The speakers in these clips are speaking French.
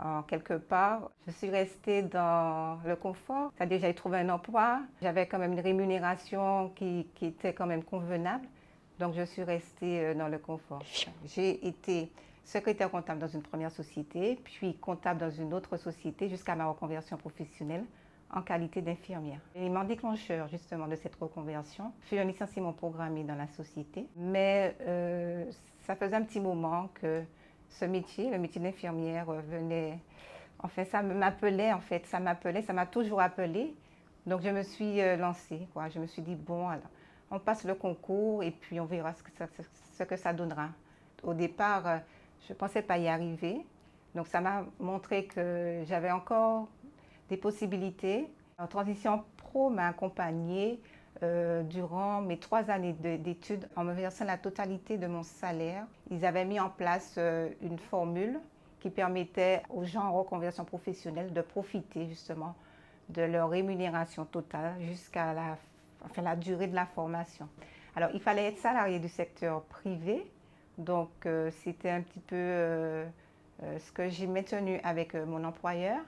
En quelque part, je suis restée dans le confort, c'est-à-dire j'avais trouvé un emploi, j'avais quand même une rémunération qui était quand même convenable, donc je suis restée dans le confort. J'ai été secrétaire comptable dans une première société, puis comptable dans une autre société jusqu'à ma reconversion professionnelle en qualité d'infirmière. L'élément déclencheur justement de cette reconversion fut un licenciement programmé dans la société, mais ça faisait un petit moment que ce métier, le métier d'infirmière, venait, enfin ça m'appelait en fait, ça m'appelait, ça m'a toujours appelé. Donc je me suis lancée, quoi. Je me suis dit, bon, alors, on passe le concours et puis on verra ce que ça donnera. Au départ, je ne pensais pas y arriver. Donc ça m'a montré que j'avais encore des possibilités. En transition pro m'a accompagnée durant mes 3 années d'études en me versant la totalité de mon salaire. Ils avaient mis en place une formule qui permettait aux gens en reconversion professionnelle de profiter justement de leur rémunération totale jusqu'à la durée de la formation. Alors, il fallait être salarié du secteur privé, donc c'était un petit peu ce que j'ai maintenu avec mon employeur.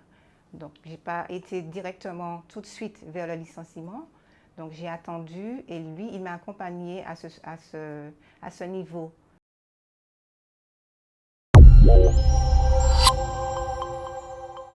Donc, je n'ai pas été directement tout de suite vers le licenciement. Donc, j'ai attendu et lui, il m'a accompagné à ce niveau